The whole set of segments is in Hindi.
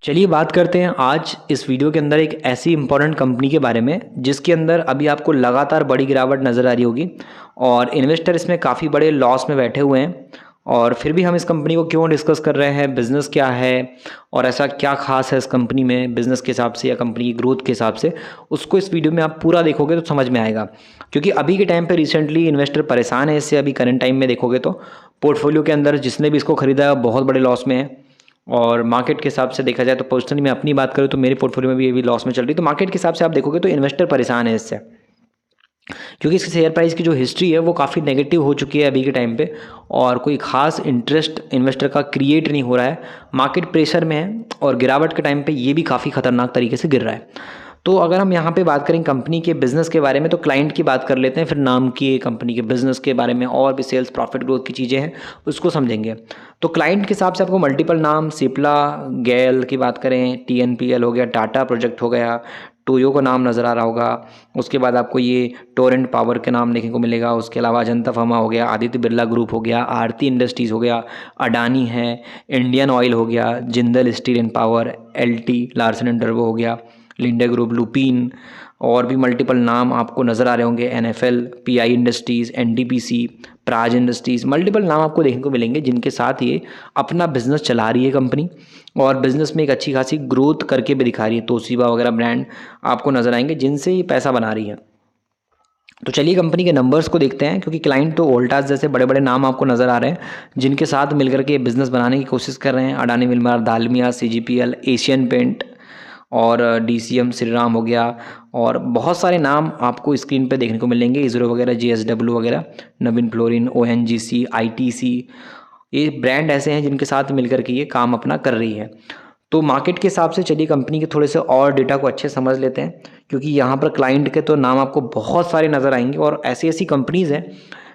चलिए बात करते हैं आज इस वीडियो के अंदर एक ऐसी इंपॉर्टेंट कंपनी के बारे में जिसके अंदर अभी आपको लगातार बड़ी गिरावट नज़र आ रही होगी और इन्वेस्टर इसमें काफ़ी बड़े लॉस में बैठे हुए हैं। और फिर भी हम इस कंपनी को क्यों डिस्कस कर रहे हैं, बिज़नेस क्या है और ऐसा क्या खास है इस कंपनी में बिज़नेस के हिसाब से या कंपनी की ग्रोथ के हिसाब से, उसको इस वीडियो में आप पूरा देखोगे तो समझ में आएगा। क्योंकि अभी के टाइम पे रिसेंटली इन्वेस्टर परेशान है इससे। अभी करंट टाइम में देखोगे तो पोर्टफोलियो के अंदर जिसने भी इसको खरीदा है बहुत बड़े लॉस में है। और मार्केट के हिसाब से देखा जाए तो पर्सनली मैं अपनी बात करूँ तो मेरे पोर्टफोलियो में भी ये भी लॉस में चल रही है। तो मार्केट के हिसाब से आप देखोगे तो इन्वेस्टर परेशान है इससे, क्योंकि इसके शेयर प्राइस की जो हिस्ट्री है वो काफ़ी नेगेटिव हो चुकी है अभी के टाइम पे और कोई खास इंटरेस्ट इन्वेस्टर का क्रिएट नहीं हो रहा है। मार्केट प्रेशर में है और गिरावट के टाइम पे ये भी काफ़ी खतरनाक तरीके से गिर रहा है। तो अगर हम यहाँ पे बात करें कंपनी के बिज़नेस के बारे में तो क्लाइंट की बात कर लेते हैं, फिर नाम की कंपनी के बिज़नेस के बारे में और भी सेल्स प्रॉफिट ग्रोथ की चीज़ें हैं उसको समझेंगे। तो क्लाइंट के हिसाब से आपको मल्टीपल नाम, सिप्ला, गैल की बात करें, TNPL हो गया, टाटा प्रोजेक्ट हो गया, टोयो का नाम नज़र आ रहा होगा। उसके बाद आपको ये टोरेंट पावर के नाम देखने को मिलेगा। उसके अलावा अजंता फार्मा हो गया, आदित्य बिरला ग्रुप हो गया, आरती इंडस्ट्रीज़ हो गया, अडानी है, इंडियन ऑयल हो गया, Jindal steel and power, LT Larsen and turbo हो गया, लिंडे ग्रुप, लुपिन और भी मल्टीपल नाम आपको नज़र आ रहे होंगे। NFL, PI industries, NTPC, Praj industries, multiple नाम आपको देखने को मिलेंगे जिनके साथ ये अपना बिजनेस चला रही है कंपनी और बिज़नेस में एक अच्छी खासी ग्रोथ करके भी दिखा रही है। तोशिबा वगैरह ब्रांड आपको नज़र आएंगे जिनसे ये पैसा बना रही है। तो चलिए कंपनी के नंबर्स को देखते हैं, क्योंकि क्लाइंट तो वोल्टास जैसे बड़े बड़े नाम आपको नज़र आ रहे हैं जिनके साथ मिलकर के बिज़नेस बनाने की कोशिश कर रहे हैं। Adani Wilmar, Dalmia, CGPL, Asian paint और DCM श्रीराम हो गया और बहुत सारे नाम आपको स्क्रीन पे देखने को मिलेंगे। इसरो वगैरह, JSW वगैरह, नवीन फ्लोरिन, ONGC, ITC, ये ब्रांड ऐसे हैं जिनके साथ मिलकर के ये काम अपना कर रही है। तो मार्केट के हिसाब से चलिए कंपनी के थोड़े से और डेटा को अच्छे समझ लेते हैं, क्योंकि यहाँ पर क्लाइंट के तो नाम आपको बहुत सारे नज़र आएंगे और ऐसी ऐसी कंपनीज़ हैं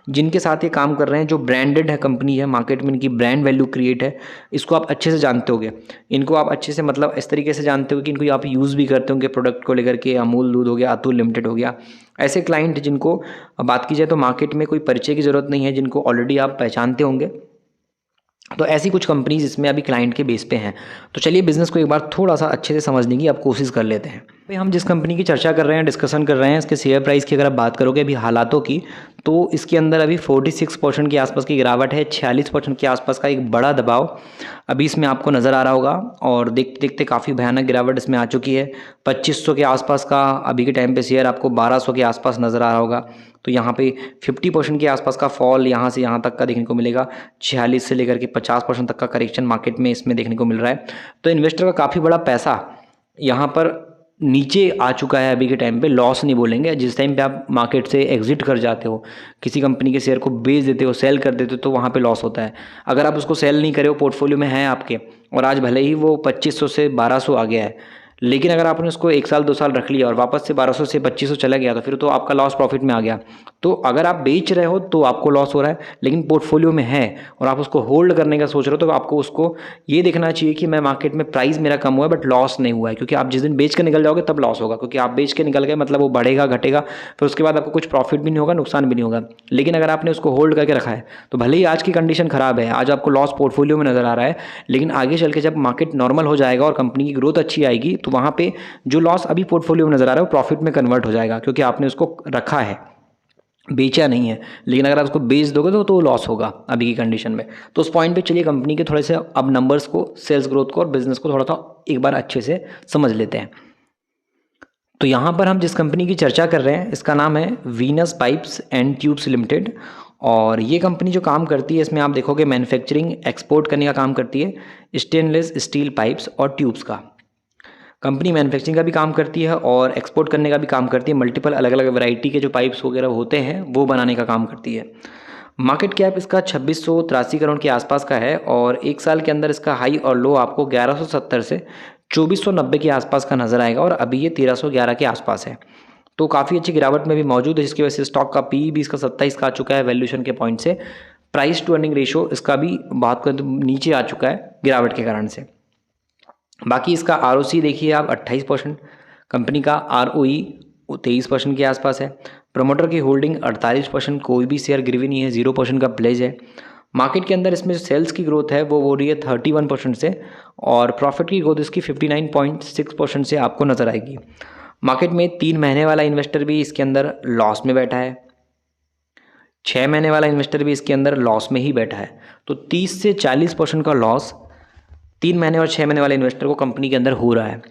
जिनके साथ ये काम कर रहे हैं, जो ब्रांडेड है कंपनी है, मार्केट में इनकी ब्रांड वैल्यू क्रिएट है। इसको आप अच्छे से जानते होगे, इनको आप अच्छे से मतलब इस तरीके से जानते हो कि इनको आप यूज़ भी करते होंगे प्रोडक्ट को लेकर के। अमूल दूध हो गया, अतुल लिमिटेड हो गया, ऐसे क्लाइंट जिनको बात की जाए तो मार्केट में कोई परिचय की ज़रूरत नहीं है, जिनको ऑलरेडी आप पहचानते होंगे। तो ऐसी कुछ कंपनीज इसमें अभी क्लाइंट के बेस पे हैं। तो चलिए बिज़नेस को एक बार थोड़ा सा अच्छे से समझने की आप कोशिश कर लेते हैं। भाई हम जिस कंपनी की चर्चा कर रहे हैं, डिस्कशन कर रहे हैं, इसके शेयर प्राइस की अगर आप बात करोगे अभी हालातों की, तो इसके अंदर अभी 46% के आसपास की गिरावट है। 46% के आसपास का एक बड़ा दबाव अभी इसमें आपको नज़र आ रहा होगा और देखते देखते काफ़ी भयानक गिरावट इसमें आ चुकी है। 2500 के आसपास का अभी के टाइम पे शेयर आपको 1200 के आसपास नज़र आ रहा होगा। तो यहाँ पे 50% के आसपास का फॉल यहाँ से यहाँ तक का देखने को मिलेगा। 46 से लेकर के 50% तक का करेक्शन मार्केट में इसमें देखने को मिल रहा है। तो इन्वेस्टर का काफ़ी बड़ा पैसा यहाँ पर नीचे आ चुका है अभी के टाइम पे। लॉस नहीं बोलेंगे, जिस टाइम पे आप मार्केट से एग्जिट कर जाते हो, किसी कंपनी के शेयर को बेच देते हो, सेल कर देते हो, तो वहाँ पे लॉस होता है। अगर आप उसको सेल नहीं करे हो, पोर्टफोलियो में है आपके, और आज भले ही वो 2500 से 1200 आ गया है, लेकिन अगर आपने उसको 1 साल 2 साल रख लिया और वापस से 1200 से 2500 चला गया तो फिर तो आपका लॉस प्रॉफिट में आ गया। तो अगर आप बेच रहे हो तो आपको लॉस हो रहा है, लेकिन पोर्टफोलियो में है और आप उसको होल्ड करने का सोच रहे हो तो आपको उसको ये देखना चाहिए कि मैं मार्केट में प्राइस मेरा कम हुआ है बट लॉस नहीं हुआ है। क्योंकि आप जिस दिन बेच के निकल जाओगे तब लॉस होगा, क्योंकि आप बेच के निकल गए मतलब वो बढ़ेगा घटेगा, फिर उसके बाद आपको कुछ प्रॉफिट भी नहीं होगा, नुकसान भी नहीं होगा। लेकिन अगर आपने उसको होल्ड करके रखा है तो भले ही आज की कंडीशन खराब है, आज आपको लॉस पोर्टफोलियो में नज़र आ रहा है, लेकिन आगे चल के जब मार्केट नॉर्मल हो जाएगा और कंपनी की ग्रोथ अच्छी आएगी तो वहाँ पे जो लॉस अभी पोर्टफोलियो में नज़र आ रहा है वो प्रॉफिट में कन्वर्ट हो जाएगा, क्योंकि आपने उसको रखा है, बेचा नहीं है। लेकिन अगर आप उसको बेच दोगे तो लॉस होगा अभी की कंडीशन में। तो उस पॉइंट पे चलिए कंपनी के थोड़े से अब नंबर्स को, सेल्स ग्रोथ को और बिजनेस को थोड़ा सा एक बार अच्छे से समझ लेते हैं। तो यहाँ पर हम जिस कंपनी की चर्चा कर रहे हैं इसका नाम है Venus pipes and tubes limited. और ये कंपनी जो काम करती है इसमें आप देखोगे मैन्युफैक्चरिंग, एक्सपोर्ट करने का काम करती है स्टेनलेस स्टील पाइप्स और ट्यूब्स का। कंपनी मैन्युफैक्चरिंग का भी काम करती है और एक्सपोर्ट करने का भी काम करती है। मल्टीपल अलग अलग वैरायटी के जो पाइप्स वगैरह होते हैं वो बनाने का काम करती है। मार्केट कैप इसका 2683 करोड़ के आसपास का है और एक साल के अंदर इसका हाई और लो आपको 1170 से 2490 के आसपास का नज़र आएगा और अभी ये 1311 के आसपास है। तो काफ़ी अच्छी गिरावट में भी मौजूद है, जिसकी वजह से स्टॉक का PE भी इसका 27 का आ चुका है वैल्यूएशन के पॉइंट से। प्राइस टू अर्निंग रेशो इसका भी बात करें तो नीचे आ चुका है गिरावट के कारण से। बाकी इसका ROC देखिए आप 28%, कंपनी का ROE 23% के आसपास है। प्रमोटर की होल्डिंग 48%, कोई भी शेयर गिरवी नहीं है, 0% का प्लेज है। मार्केट के अंदर इसमें जो सेल्स की ग्रोथ है वो हो रही है 31% से, और प्रॉफिट की ग्रोथ इसकी 59.6% से आपको नज़र आएगी। मार्केट में 3 महीने वाला इन्वेस्टर भी इसके अंदर लॉस में बैठा है, 6 महीने वाला इन्वेस्टर भी इसके अंदर लॉस में ही बैठा है। तो 30 से 40% का लॉस 3 महीने और 6 महीने वाले इन्वेस्टर को कंपनी के अंदर हो रहा है।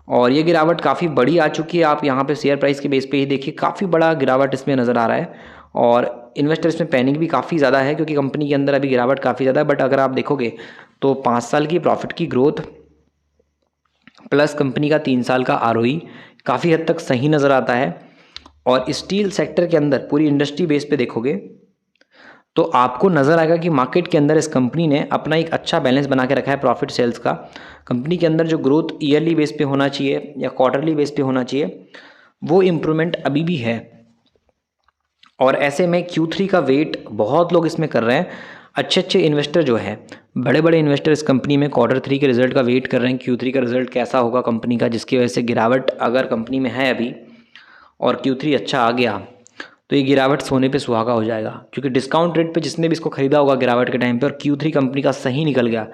और ये गिरावट काफ़ी बड़ी आ चुकी है। आप यहाँ पे शेयर प्राइस के बेस पे ही देखिए, काफ़ी बड़ा गिरावट इसमें नज़र आ रहा है, और इन्वेस्टर इसमें पैनिक भी काफ़ी ज़्यादा है क्योंकि कंपनी के अंदर अभी गिरावट काफ़ी ज़्यादा है। बट अगर आप देखोगे तो 5 साल की प्रॉफिट की ग्रोथ प्लस कंपनी का 3 साल का ROE काफ़ी हद तक सही नज़र आता है। और स्टील सेक्टर के अंदर पूरी इंडस्ट्री बेस पे देखोगे तो आपको नज़र आएगा कि मार्केट के अंदर इस कंपनी ने अपना एक अच्छा बैलेंस बना के रखा है प्रॉफिट सेल्स का। कंपनी के अंदर जो ग्रोथ ईयरली बेस पे होना चाहिए या क्वार्टरली बेस पे होना चाहिए, वो इम्प्रूवमेंट अभी भी है। और ऐसे में Q3 का वेट बहुत लोग इसमें कर रहे हैं। अच्छे इन्वेस्टर जो है, बड़े बड़े इन्वेस्टर इस कंपनी में Q3 के रिजल्ट का वेट कर रहे हैं, Q3 का रिजल्ट कैसा होगा कंपनी का, जिसकी वजह से गिरावट अगर कंपनी में है अभी और Q3 अच्छा आ गया तो ये गिरावट सोने पे सुहागा हो जाएगा। क्योंकि डिस्काउंट रेट पे जिसने भी इसको खरीदा होगा गिरावट के टाइम पे और Q3 कंपनी का सही निकल गया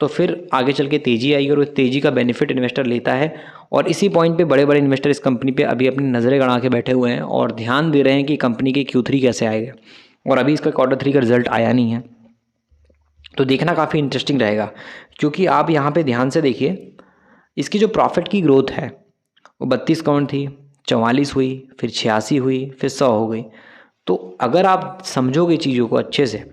तो फिर आगे चल के तेज़ी आएगी, और उस तेज़ी का बेनिफिट इन्वेस्टर लेता है। और इसी पॉइंट पे बड़े बड़े इन्वेस्टर इस कंपनी पे अभी अपनी नज़रें गड़ा के बैठे हुए हैं और ध्यान दे रहे हैं कि कंपनी के Q3 कैसे आएगा, और अभी इसका Q3 का रिजल्ट आया नहीं है। तो देखना काफ़ी इंटरेस्टिंग रहेगा, क्योंकि आप यहाँ पे ध्यान से देखिए, इसकी जो प्रॉफिट की ग्रोथ है वो 32 काउंट थी, 44 हुई, फिर 86 हुई, फिर 100 हो गई। तो अगर आप समझोगे चीज़ों को अच्छे से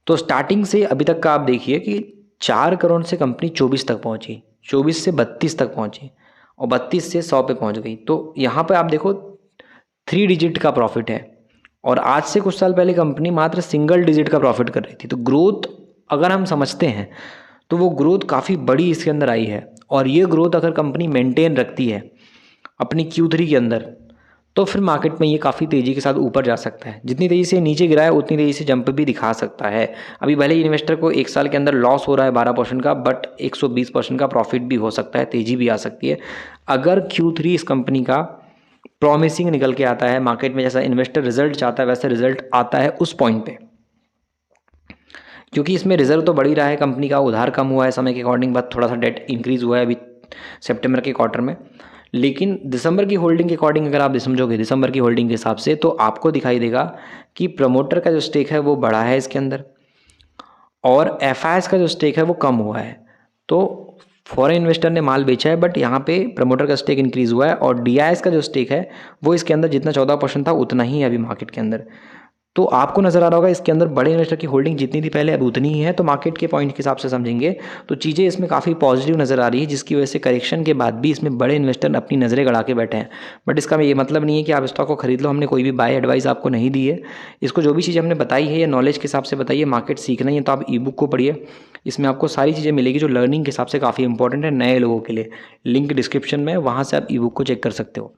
तो स्टार्टिंग से अभी तक का आप देखिए कि 4 करोड़ से कंपनी 24 तक पहुंची, 24 से 32 तक पहुंची, और 32 से 100 पे पहुंच गई। तो यहाँ पे आप देखो 3 डिजिट का प्रॉफिट है, और आज से कुछ साल पहले कंपनी मात्र सिंगल डिजिट का प्रॉफिट कर रही थी। तो ग्रोथ अगर हम समझते हैं तो वो ग्रोथ काफ़ी बड़ी इसके अंदर आई है, और ये ग्रोथ अगर कंपनी मेंटेन रखती है अपनी Q3 के अंदर तो फिर मार्केट में ये काफ़ी तेज़ी के साथ ऊपर जा सकता है। जितनी तेज़ी से नीचे गिरा है उतनी तेज़ी से जंप भी दिखा सकता है। अभी भले ही इन्वेस्टर को 1 साल के अंदर लॉस हो रहा है 12% का, बट 120% का प्रॉफिट भी हो सकता है, तेज़ी भी आ सकती है अगर Q3 इस कंपनी का प्रॉमिसिंग निकल के आता है मार्केट में। जैसा इन्वेस्टर रिजल्ट चाहता है वैसे रिजल्ट आता है उस पॉइंट पे, क्योंकि इसमें रिजर्व तो बढ़ ही रहा है कंपनी का, उधार कम हुआ है समय के अकॉर्डिंग, बट थोड़ा सा डेट इंक्रीज़ हुआ है अभी सितंबर के क्वार्टर में। लेकिन दिसंबर की होल्डिंग के अकॉर्डिंग अगर आप समझोगे, दिसंबर की होल्डिंग के हिसाब से, तो आपको दिखाई देगा कि प्रमोटर का जो स्टेक है वो बढ़ा है इसके अंदर, और FIs का जो स्टेक है वो कम हुआ है। तो फॉरेन इन्वेस्टर ने माल बेचा है, बट यहाँ पे प्रमोटर का स्टेक इंक्रीज़ हुआ है, और DIs का जो स्टेक है वो इसके अंदर जितना 14% था उतना ही है अभी मार्केट के अंदर। तो आपको नज़र आ रहा होगा इसके अंदर बड़े इन्वेस्टर की होल्डिंग जितनी थी पहले अब उतनी ही है। तो मार्केट के पॉइंट के हिसाब से समझेंगे तो चीज़ें इसमें काफ़ी पॉजिटिव नज़र आ रही है, जिसकी वजह से करेक्शन के बाद भी इसमें बड़े इन्वेस्टर अपनी नज़रें गड़ा के बैठे हैं। बट इसका ये मतलब नहीं है कि आप स्टॉक को खरीद लो, हमने कोई भी बाय एडवाइस आपको नहीं दी है। इसको जो भी चीज़ें हमने बताई है या नॉलेज के हिसाब से बताइए, मार्केट सीखना ही है तो आप ई-बुक को पढ़िए, इसमें आपको सारी चीज़ें मिलेगी जो लर्निंग के हिसाब से काफ़ी इंपॉर्टेंट है नए लोगों के लिए। लिंक डिस्क्रिप्शन में, वहाँ से आप ई-बुक को चेक कर सकते हो।